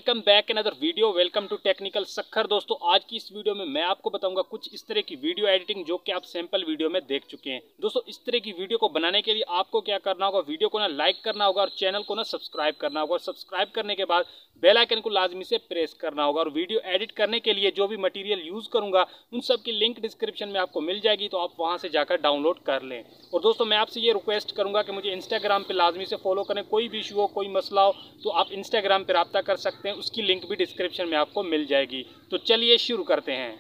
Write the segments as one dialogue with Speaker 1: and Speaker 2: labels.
Speaker 1: Welcome back another video. Welcome to technical Sakhar. दोस्तों आज की इस वीडियो में मैं आपको बताऊंगा कुछ इस तरह की वीडियो एडिटिंग जो कि आप सैंपल वीडियो में देख चुके हैं। दोस्तों इस तरह की वीडियो को बनाने के लिए आपको क्या करना होगा, वीडियो को ना लाइक करना होगा और चैनल को ना सब्सक्राइब करना होगा। और सब्सक्राइब करने के बाद बेल आइकन को लाजमी से प्रेस करना होगा। और वीडियो एडिट करने के लिए जो भी मटेरियल यूज करूंगा उन सब की लिंक डिस्क्रिप्शन में आपको मिल जाएगी, तो आप वहां से जाकर डाउनलोड कर लें। और दोस्तों मैं आपसे ये रिक्वेस्ट करूंगा कि मुझे इंस्टाग्राम पे लाजमी से फॉलो करें। कोई भी इशू हो, कोई मसला हो तो आप इंस्टाग्राम पे रब्ता कर सकते हैं, उसकी लिंक भी डिस्क्रिप्शन में आपको मिल जाएगी। तो चलिए शुरू करते हैं।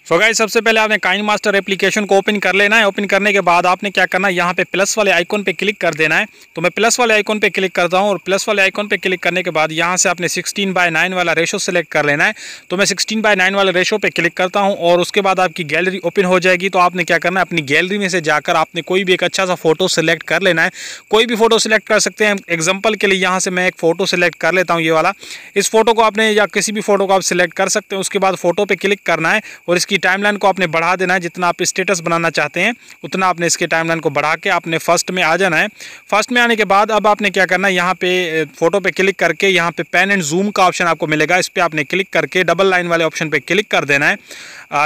Speaker 2: तो गाइस सबसे पहले आपने काइनमास्टर एप्लीकेशन को ओपन कर लेना है। ओपन करने के बाद आपने क्या करना है, यहाँ पे प्लस वाले आइकॉन पे क्लिक कर देना है। तो मैं प्लस वाले आइकॉन पे क्लिक करता हूँ और प्लस वाले आइकॉन पे क्लिक करने के बाद यहाँ से आपने 16:9 वाला रेशो सेलेक्ट कर लेना है। तो मैं 16:9 वाले रेशो पे क्लिक करता हूँ और उसके बाद आपकी गैलरी ओपन हो जाएगी। तो आपने क्या करना है, अपनी गैलरी में से जाकर आपने कोई भी एक अच्छा सा फोटो सेलेक्ट कर लेना है। कोई भी फोटो सेलेक्ट कर सकते हैं। एग्जाम्पल के लिए यहाँ से मैं एक फ़ोटो सेलेक्ट कर लेता हूँ, ये वाला। इस फोटो को आपने या किसी भी फोटो को आप सिलेक्ट कर सकते हैं। उसके बाद फोटो पे क्लिक करना है और इसकी टाइमलाइन को आपने बढ़ा देना है। जितना आप स्टेटस बनाना चाहते हैं उतना आपने इसके टाइमलाइन को बढ़ा के आपने फर्स्ट में आ जाना है। फर्स्ट में आने के बाद अब आपने क्या करना है, यहाँ पे फोटो पे क्लिक करके यहाँ पे पेन एंड जूम का ऑप्शन आपको मिलेगा। इस पर आपने क्लिक करके डबल लाइन वाले ऑप्शन पे क्लिक कर देना है।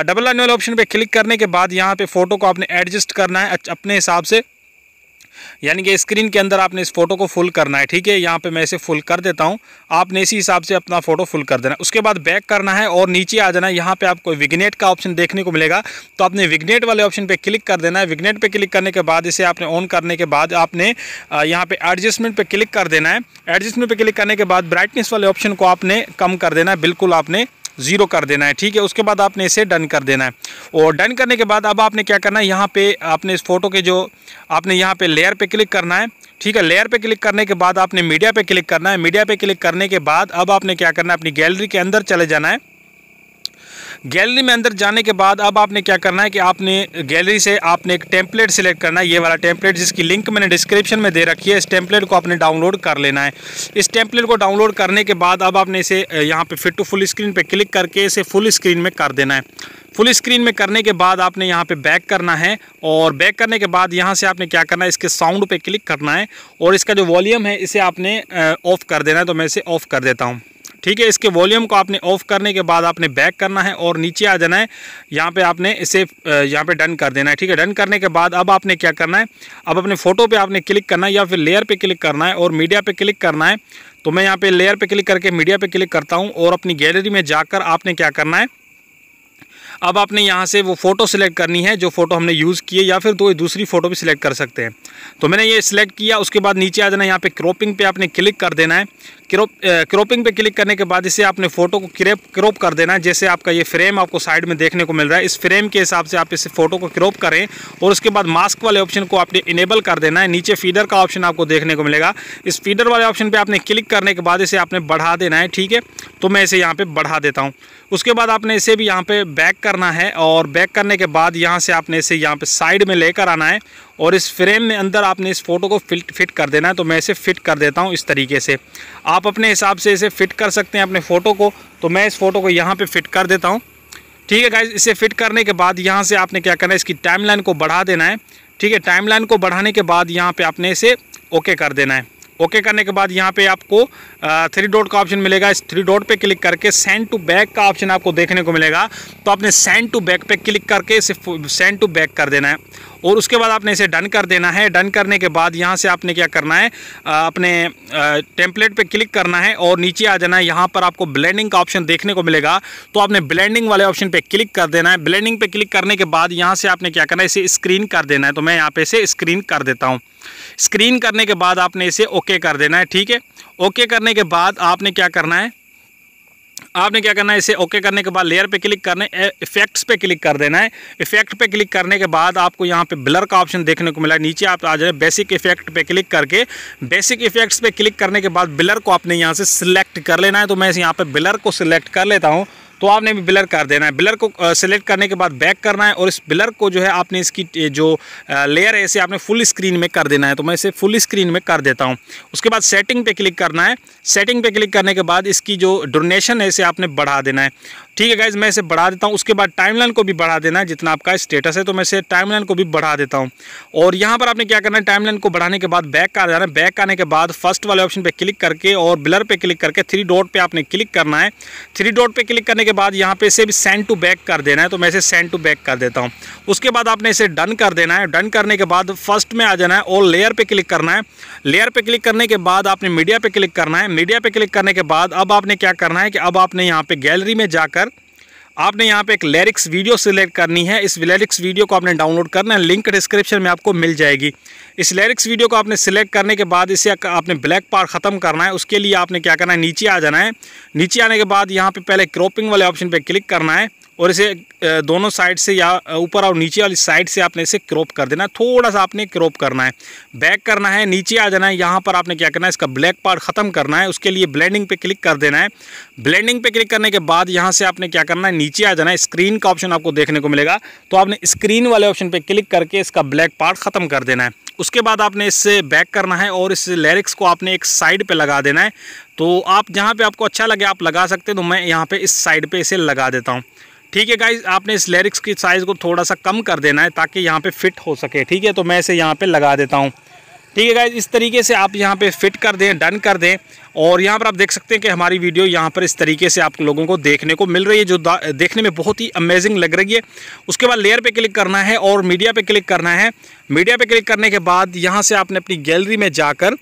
Speaker 2: डबल लाइन वाले ऑप्शन पे क्लिक करने के बाद यहाँ पे फोटो को आपने एडजस्ट करना है अपने हिसाब से, यानी कि स्क्रीन के अंदर आपने इस फोटो को फुल करना है। ठीक है, यहाँ पे मैं इसे फुल कर देता हूँ। आपने इसी हिसाब से अपना फोटो फुल कर देना है। उसके बाद बैक करना है और नीचे आ जाना है। यहाँ पे आपको विग्नेट का ऑप्शन देखने को मिलेगा, तो आपने विग्नेट वाले ऑप्शन पे क्लिक कर देना है। विग्नेट पे क्लिक करने के बाद इसे आपने ऑन करने के बाद आपने यहाँ पे एडजस्टमेंट पे क्लिक कर देना है। एडजस्टमेंट पे क्लिक करने के बाद ब्राइटनेस वाले ऑप्शन को आपने कम कर देना है, बिल्कुल आपने 0 कर देना है। ठीक है, उसके बाद आपने इसे डन कर देना है। और डन करने के बाद अब आपने क्या करना है, यहाँ पे आपने इस फोटो के जो आपने यहाँ पे लेयर पे क्लिक करना है। ठीक है, लेयर पे क्लिक करने के बाद आपने मीडिया पे क्लिक करना है। मीडिया पे क्लिक करने के बाद अब आपने क्या करना है, अपनी गैलरी के अंदर चले जाना है। गैलरी में अंदर जाने के बाद अब आपने क्या करना है कि आपने गैलरी से आपने एक टेम्पलेट सिलेक्ट करना है, ये वाला टेम्पलेट जिसकी लिंक मैंने डिस्क्रिप्शन में दे रखी है। इस टेम्पलेट को आपने डाउनलोड कर लेना है। इस टेम्पलेट को डाउनलोड करने के बाद अब आपने इसे यहाँ पे फिट टू फुल स्क्रीन पे क्लिक करके इसे फुल स्क्रीन में कर देना है। फुल स्क्रीन में करने के बाद आपने यहाँ पे बैक करना है और बैक करने के बाद यहाँ से आपने क्या करना है, इसके साउंड पे क्लिक करना है और इसका जो वॉल्यूम है इसे आपने ऑफ़ कर देना है। तो मैं इसे ऑफ़ कर देता हूँ। ठीक है, इसके वॉल्यूम को आपने ऑफ करने के बाद आपने बैक करना है और नीचे आ जाना है। यहाँ पे आपने इसे यहाँ पे डन कर देना है। ठीक है, डन करने के बाद अब आपने क्या करना है, अब अपने फ़ोटो पे आपने क्लिक करना है या फिर लेयर पे क्लिक करना है और मीडिया पे क्लिक करना है। तो मैं यहाँ पे लेयर पे क्लिक करके मीडिया पे क्लिक करता हूँ और अपनी गैलरी में जाकर आपने क्या करना है, अब आपने यहाँ से वो फ़ोटो सिलेक्ट करनी है जो फ़ोटो हमने यूज़ की है, या फिर दूसरी फ़ोटो भी सिलेक्ट कर सकते हैं। तो मैंने ये सिलेक्ट किया। उसके बाद नीचे आ जाना, यहाँ पे क्रॉपिंग पे आपने क्लिक कर देना है। क्रॉपिंग पे क्लिक करने के बाद इसे आपने फ़ोटो को क्रॉप कर देना है। जैसे आपका ये फ्रेम आपको साइड में देखने को मिल रहा है, इस फ्रेम के हिसाब से आप इस फ़ोटो को क्रॉप करें और उसके बाद मास्क वाले ऑप्शन को आपने इनेबल कर देना है। नीचे फीडर का ऑप्शन आपको देखने को मिलेगा। इस फीडर वाले ऑप्शन पर आपने क्लिक करने के बाद इसे आपने बढ़ा देना है। ठीक है, तो मैं इसे यहाँ पर बढ़ा देता हूँ। उसके बाद आपने इसे भी यहाँ पे बैक करना है और बैक करने के बाद यहाँ से आपने इसे यहाँ पे साइड में लेकर आना है और इस फ्रेम में अंदर आपने इस फ़ोटो को फिट कर देना है। तो मैं इसे फिट कर देता हूँ इस तरीके से। आप अपने हिसाब से इसे फिट कर सकते हैं अपने फ़ोटो को। तो मैं इस फ़ोटो को यहाँ पे फिट कर देता हूँ। ठीक है गाइस, इसे फिट करने के बाद यहाँ से आपने क्या करना है, इसकी टाइमलाइन को बढ़ा देना है। ठीक है, टाइमलाइन को बढ़ाने के बाद यहाँ पर आपने इसे ओके कर देना है। ओके करने के बाद यहाँ पे आपको 3 डॉट का ऑप्शन मिलेगा। इस 3 डॉट पे क्लिक करके सेंड टू बैक का ऑप्शन आपको देखने को मिलेगा। तो आपने सेंड टू बैक पे क्लिक करके इसे सेंड टू बैक कर देना है और उसके बाद आपने इसे डन कर देना है। डन करने के बाद यहाँ से आपने क्या करना है, अपने टेम्पलेट पे क्लिक करना है और नीचे आ जाना है। यहाँ पर आपको ब्लेंडिंग का ऑप्शन देखने को मिलेगा, तो आपने ब्लेंडिंग वाले ऑप्शन पे क्लिक कर देना है। ब्लेंडिंग पे क्लिक करने के बाद यहाँ से आपने क्या करना है, इसे स्क्रीन कर देना है। तो मैं यहाँ पे इसे स्क्रीन कर देता हूँ। स्क्रीन करने के बाद आपने इसे ओके कर देना है। ठीक है, ओके करने के बाद आपने क्या करना है, इसे ओके करने के बाद लेयर पे क्लिक करना है, इफेक्ट्स पे क्लिक कर देना है। इफेक्ट पे क्लिक करने के बाद आपको यहाँ पे ब्लर का ऑप्शन देखने को मिला। नीचे आप आ जाए बेसिक इफेक्ट पे क्लिक करके, बेसिक इफेक्ट्स पे क्लिक करने के बाद ब्लर को आपने यहाँ से सिलेक्ट कर लेना है। तो मैं यहाँ पे ब्लर को सिलेक्ट कर लेता हूँ। तो आपने भी ब्लर कर देना है। ब्लर को सिलेक्ट करने के बाद बैक करना है और इस ब्लर को जो है आपने इसकी जो लेयर है इसे आपने फुल स्क्रीन में कर देना है। तो मैं इसे फुल स्क्रीन में कर देता हूँ। उसके बाद सेटिंग पे क्लिक करना है। सेटिंग पे क्लिक करने के बाद इसकी जो ड्यूरेशन है इसे आपने बढ़ा देना है। ठीक है गाइज, मैं इसे बढ़ा देता हूँ। उसके बाद टाइमलाइन को भी बढ़ा देना है, जितना आपका स्टेटस है। तो मैं इसे टाइमलाइन को भी बढ़ा देता हूँ। और यहाँ पर आपने क्या करना है, टाइमलाइन को बढ़ाने के बाद बैक आ जाना है। बैक आने के बाद फर्स्ट वाले ऑप्शन पे क्लिक करके और ब्लर पे क्लिक करके 3 डॉट पे आपने क्लिक करना है। 3 डॉट पे क्लिक करने के बाद यहाँ पे इसे भी सेंड टू बैक कर देना है। तो मैं इसे सेंड टू बैक कर देता हूँ। उसके बाद आपने इसे डन कर देना है। डन करने के बाद फर्स्ट में आ जाना है और लेयर पे क्लिक करना है। लेयर पे क्लिक करने के बाद आपने मीडिया पे क्लिक करना है। मीडिया पे क्लिक करने के बाद अब आपने क्या करना है कि अब आपने यहाँ पे गैलरी में जाकर आपने यहाँ पे एक लिरिक्स वीडियो सिलेक्ट करनी है। इस लिरिक्स वीडियो को आपने डाउनलोड करना है, लिंक डिस्क्रिप्शन में आपको मिल जाएगी। इस लिरिक्स वीडियो को आपने सिलेक्ट करने के बाद इसे आपने ब्लैक पार्ट ख़त्म करना है। उसके लिए आपने क्या करना है, नीचे आ जाना है। नीचे आने के बाद यहाँ पे पहले क्रॉपिंग वाले ऑप्शन पे क्लिक करना है और इसे दोनों साइड से या ऊपर और नीचे वाली साइड से आपने इसे क्रॉप कर देना है। थोड़ा सा आपने क्रॉप करना है, बैक करना है, नीचे आ जाना है। यहाँ पर आपने क्या करना है, इसका ब्लैक पार्ट ख़त्म करना है। उसके लिए ब्लेंडिंग पे क्लिक कर देना है। ब्लेंडिंग पे क्लिक करने के बाद यहाँ से आपने क्या करना है, नीचे आ जाना है। स्क्रीन का ऑप्शन आपको देखने को मिलेगा। तो आपने स्क्रीन वाले ऑप्शन पर क्लिक करके इसका ब्लैक पार्ट ख़त्म कर देना है। उसके बाद आपने इससे बैक करना है और इस लिरिक्स को आपने एक साइड पे लगा देना है। तो आप जहाँ पे आपको अच्छा लगे आप लगा सकते हैं। तो मैं यहाँ पे इस साइड पे इसे लगा देता हूँ। ठीक है गाइज, आपने इस लिरिक्स की साइज़ को थोड़ा सा कम कर देना है ताकि यहाँ पे फिट हो सके। ठीक है, तो मैं इसे यहाँ पे लगा देता हूँ। ठीक है गाइज, इस तरीके से आप यहाँ पे फिट कर दें, डन कर दें। और यहाँ पर आप देख सकते हैं कि हमारी वीडियो यहाँ पर इस तरीके से आप लोगों को देखने को मिल रही है, जो देखने में बहुत ही अमेजिंग लग रही है। उसके बाद लेयर पे क्लिक करना है और मीडिया पे क्लिक करना है। मीडिया पे क्लिक करने के बाद यहाँ से आपने अपनी गैलरी में जाकर,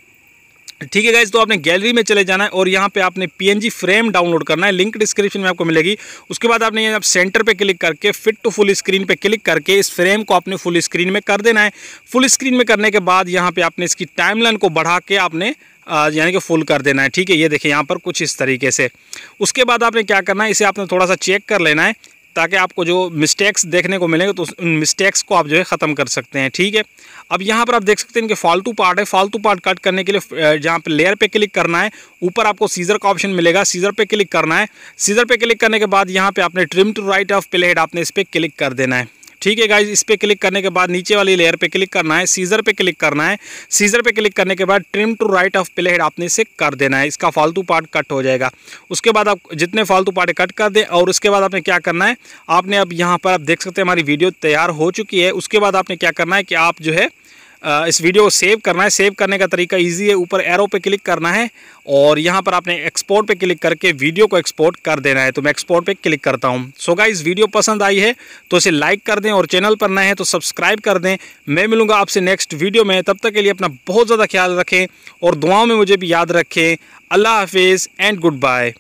Speaker 2: ठीक है गाइज, तो आपने गैलरी में चले जाना है और यहाँ पे आपने PNG फ्रेम डाउनलोड करना है, लिंक डिस्क्रिप्शन में आपको मिलेगी। उसके बाद आपने यहाँ सेंटर पे क्लिक करके फिट टू फुल स्क्रीन पे क्लिक करके इस फ्रेम को आपने फुल स्क्रीन में कर देना है। फुल स्क्रीन में करने के बाद यहाँ पे आपने इसकी टाइमलाइन को बढ़ा के आपने यानी कि फुल कर देना है। ठीक है, ये देखिए यहाँ पर कुछ इस तरीके से। उसके बाद आपने क्या करना है, इसे आपने थोड़ा सा चेक कर लेना है ताकि आपको जो मिस्टेक्स देखने को मिलेंगे तो उन मिस्टेक्स को आप जो है ख़त्म कर सकते हैं। ठीक है, अब यहाँ पर आप देख सकते हैं कि फालतू पार्ट है। फालतू पार्ट कट करने के लिए जहाँ पे लेयर पे क्लिक करना है, ऊपर आपको सीजर का ऑप्शन मिलेगा, सीजर पे क्लिक करना है। सीजर पे क्लिक करने के बाद यहाँ पे आपने trim to right of play head आपने इस पर क्लिक कर देना है। ठीक है गाइज, इस पर क्लिक करने के बाद नीचे वाली लेयर पे क्लिक करना है, सीजर पे क्लिक करना है। सीजर पे क्लिक करने के बाद trim to right of play head आपने इसे कर देना है। इसका फालतू पार्ट कट हो जाएगा। उसके बाद आप जितने फालतू पार्ट कट कर दें और उसके बाद आपने क्या करना है, आपने अब यहाँ पर आप देख सकते हैं हमारी वीडियो तैयार हो चुकी है। उसके बाद आपने क्या करना है कि आप जो है इस वीडियो को सेव करना है। सेव करने का तरीका इजी है, ऊपर एरो पे क्लिक करना है और यहाँ पर आपने एक्सपोर्ट पे क्लिक करके वीडियो को एक्सपोर्ट कर देना है। तो मैं एक्सपोर्ट पे क्लिक करता हूँ। सो गाइस, वीडियो पसंद आई है तो इसे लाइक कर दें और चैनल पर नए हैं तो सब्सक्राइब कर दें। मैं मिलूँगा आपसे नेक्स्ट वीडियो में। तब तक के लिए अपना बहुत ज़्यादा ख्याल रखें और दुआओं में मुझे भी याद रखें। अल्लाह हाफिज़ एंड गुड बाय।